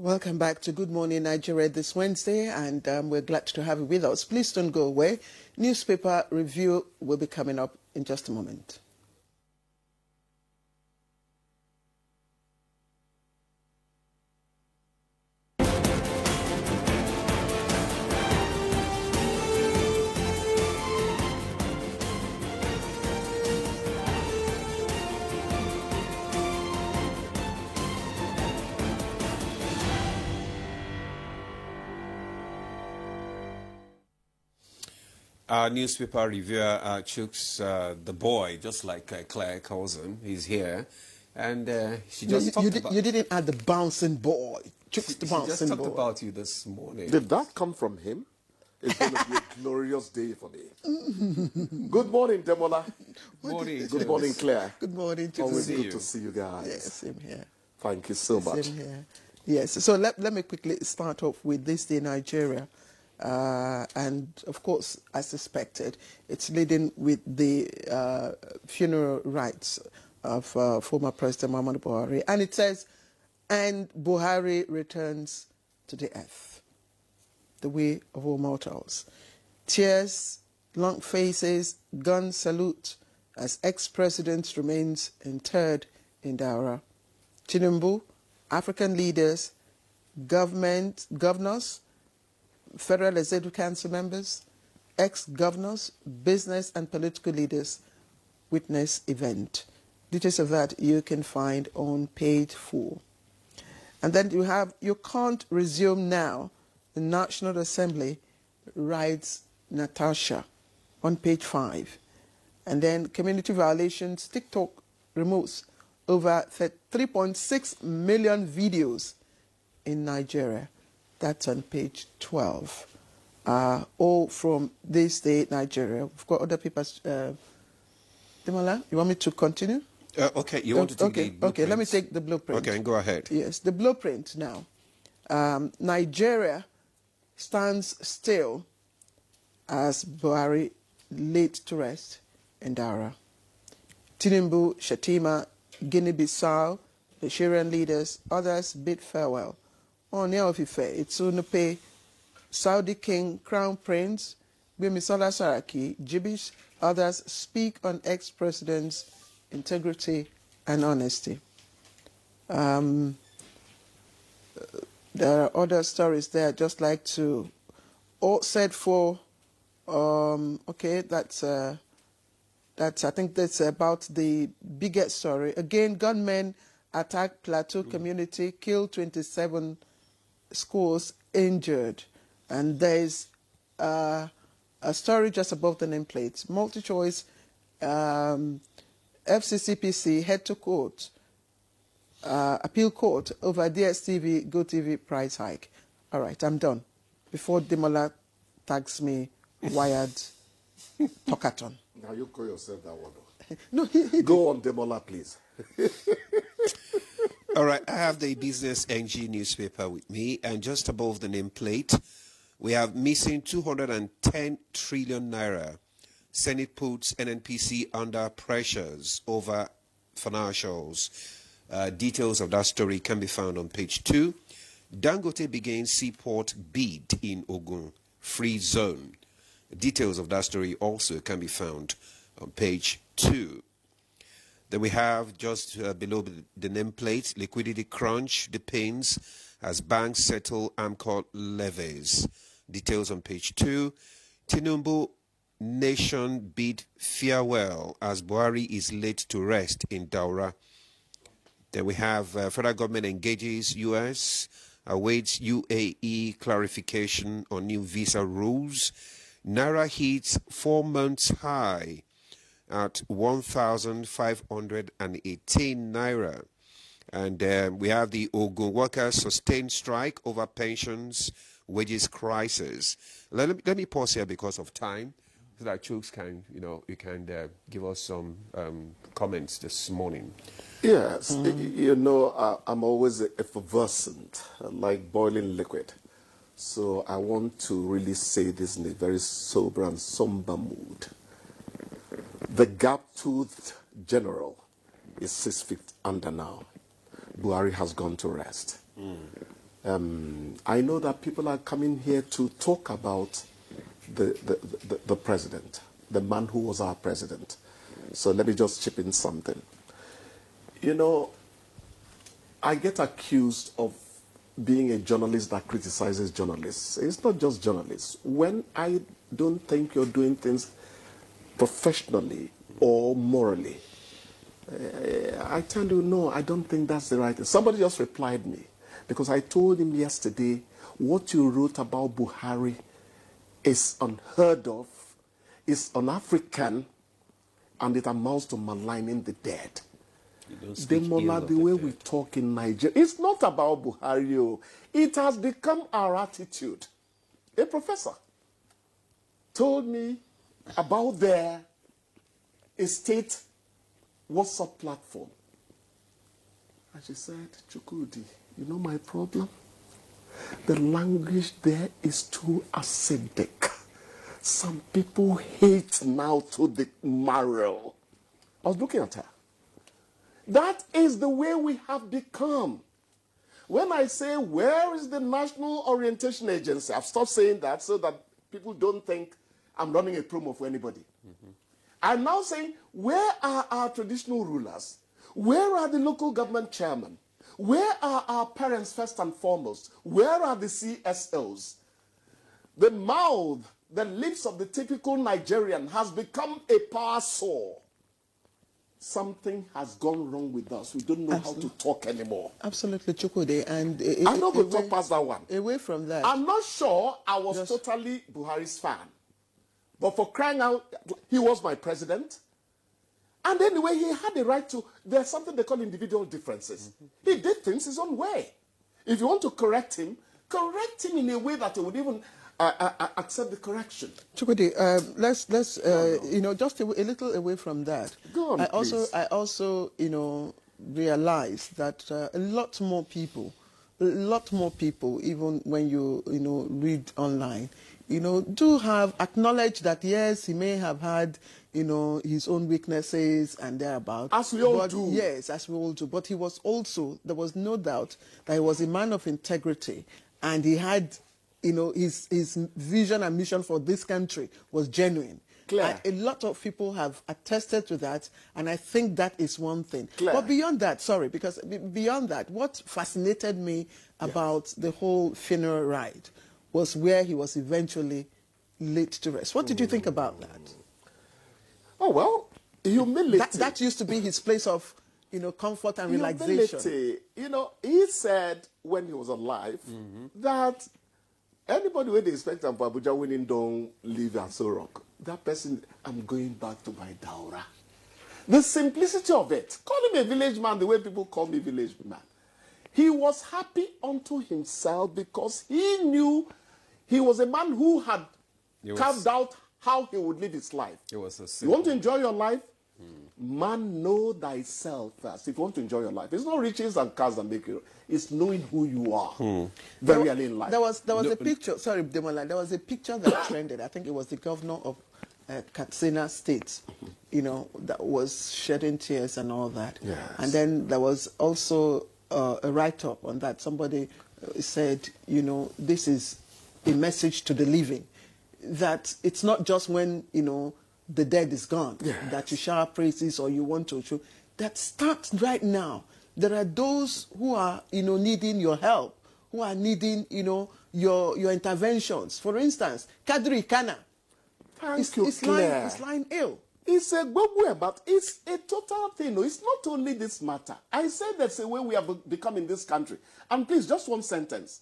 Welcome back to Good Morning Nigeria this Wednesday, and we're glad to have you with us. Please don't go away. Newspaper review will be coming up in just a moment. Our newspaper reviewer, Chooks, the boy, just like Claire calls him, he's here. And she just talked about... You didn't add the bouncing boy. Chooks the bouncing boy. She just talked about you this morning. Did that come from him? It's going to be a glorious day for me. Good morning, Demola. Morning. Good morning, Claire. Good morning, Chooks. Always good to see you guys. Yes, same here. Thank you so much. Same here. Yes, so let me quickly start off with this day in Nigeria. And, of course, as expected, it's leading with the funeral rites of former President Muhammadu Buhari. And it says, and Buhari returns to the earth, the way of all mortals. Tears, long faces, gun salute as ex-president remains interred in Daura. Tinubu, African leaders, governors, Federal Executive Council members, ex-governors, business and political leaders witness event. Details of that you can find on page 4. And then you have, you can't resume now, the National Assembly writes Natasha on page 5. And then community violations, TikTok removes over 3.6 million videos in Nigeria. That's on page 12. All from this day, Nigeria. We've got other papers. Demola, you want me to continue? Okay, you want to take the blueprint? Okay, let me take the blueprint. Okay, go ahead. Yes, the blueprint now. Nigeria stands still as Buhari laid to rest in Daura. Tinubu, Shatima, Guinea-Bissau, the Syrian leaders, others bid farewell. On Ife, it's Unupe, Saudi King, Crown Prince, Gbemisola Saraki, Jibish, others speak on ex-president's integrity and honesty. There are other stories there I'd just like to, all said for, okay, that's I think that's about the biggest story. Again, gunmen attacked Plateau community, killed 27 schools, injured. And there's a story just above the nameplate. Multi-choice, FCCPC head to court, appeal court over DSTV, GoTV price hike. All right, I'm done. Before Demola tags me, wired talkathon. Now you call yourself that one. No, Go on, Demola, please. All right, I have the Business NG newspaper with me, and just above the nameplate, we have missing 210 trillion naira. Senate puts NNPC under pressures over financials. Details of that story can be found on page 2. Dangote begins seaport bid in Ogun, free zone. Details of that story also can be found on page 2. Then we have just below the nameplate, liquidity crunch, the pains as banks settle AMCOR levies. Details on page 2. Tinubu nation bid farewell as Buhari is laid to rest in Daura. Then we have federal government engages U.S., awaits UAE clarification on new visa rules. Naira hits 4 months high at 1,518 naira. And we have the Ogun workers sustained strike over pensions, wages crisis. Let me pause here because of time, so that Chooks can, you can give us some comments this morning. Yes, I'm always effervescent, like boiling liquid. So I want to really say this in a very sober and somber mood. The gap-toothed general is 6 feet under now. Buhari has gone to rest. I know that people are coming here to talk about the president, the man who was our president. So let me just chip in something. You know, I get accused of being a journalist that criticizes journalists. It's not just journalists. When I don't think you're doing things professionally or morally, I tell you, no, I don't think that's the right thing. Somebody just replied me because I told him yesterday, what you wrote about Buhari is unheard of, is un-African, and it amounts to maligning the dead. Demola, the way we talk in Nigeria, it's not about Buhari. It has become our attitude. A professor told me about their state WhatsApp platform. And she said, Chukwudi, you know my problem? The language there is too acidic. Some people hate now to the marrow. I was looking at her. That is the way we have become. When I say, where is the National Orientation Agency? I've stopped saying that so that people don't think I'm running a promo for anybody. I'm now saying, where are our traditional rulers? Where are the local government chairmen? Where are our parents first and foremost? Where are the CSOs? The mouth, the lips of the typical Nigerian has become a power saw. Something has gone wrong with us. We don't know how to talk anymore. Absolutely, Chukwudi. And I'm not going to talk past that one. Away from that. I'm not sure I was totally Buhari's fan. But for crying out, he was my president. And anyway, he had the right to, there's something they call individual differences. He did things his own way. If you want to correct him in a way that he would even accept the correction. Chukwudi, let's you know, just a little away from that. Go on, I also, you know, realize that a lot more people, even when you know, read online, you know, do have acknowledged that yes, he may have had, you know, his own weaknesses and thereabouts. As we all do. Yes, as we all do. But he was also, there was no doubt that he was a man of integrity, and he had, you know, his vision and mission for this country was genuine. Claire. And a lot of people have attested to that, and I think that is one thing. Claire. But beyond that, sorry, because beyond that, what fascinated me about the whole funeral ride was where he was eventually laid to rest. What did you think about that? Oh, well, humility. That used to be his place of, you know, comfort and relaxation. Humility. You know, he said when he was alive that anybody when they expect him for Abuja winning don't leave at so rock. That person, I'm going back to my Daura. The simplicity of it. Call him a village man the way people call me village man. He was happy unto himself because he knew he was a man who had carved out how he would live his life. It was a you want to enjoy your life? Man, know thyself first. If you want to enjoy your life, it's not riches and cars that make you. It's knowing who you are. Very early in life. There was a picture. Sorry, Demola. There was a picture that trended. I think it was the governor of Katsina State. You know, that was shedding tears and all that. Yes. And then there was also a write-up on that. Somebody said, you know, this is a message to the living, that it's not just when, you know, the dead is gone, that you shower praises or you want to show. That starts right now. There are those who are, you know, needing your help, who are needing, you know, your interventions. For instance, Kadri Kana. It's lying ill. It's a good way, but it's a total thing. It's not only this matter. I said that's the way we have become in this country. And please, just one sentence.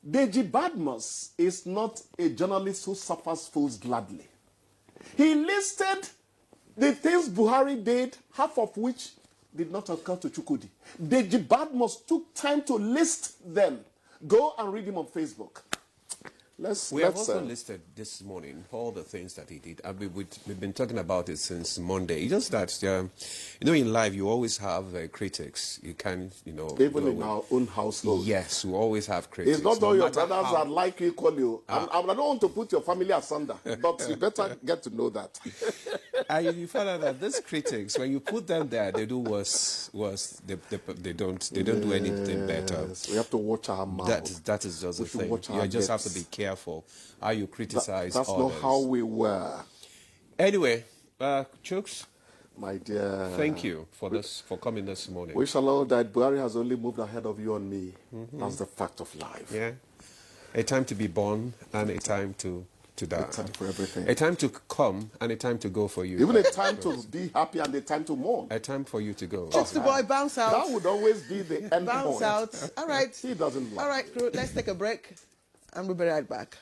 Deji Badmus is not a journalist who suffers fools gladly. He listed the things Buhari did, half of which did not occur to Chukwudi. Deji Badmus took time to list them. Go and read him on Facebook. We have also listed this morning all the things that he did. We've been talking about it since Monday. It's just that, you know, in life you always have critics. You can, you know... Even in our own household. Yes, we always have critics. It's not all your brothers that like you, call you. I don't want to put your family asunder, but you better get to know that. You find out that these critics, when you put them there, they do worse. They don't do anything better. We have to watch our mouth. That is just the thing. You just have to be careful how you criticize That's others. not how we were. Anyway, Chooks, my dear, thank you for coming this morning. We shall know that Buhari has only moved ahead of you and me. That's the fact of life. Yeah, a time to be born and a time to die. A time for everything. A time to come and a time to go for you. Even a time to be happy and a time to mourn. A time for you to go. Just the boy, bounce out. That would always be the end Bounce point. out. All right. He doesn't like. All right, crew, let's take a break and we'll be right back.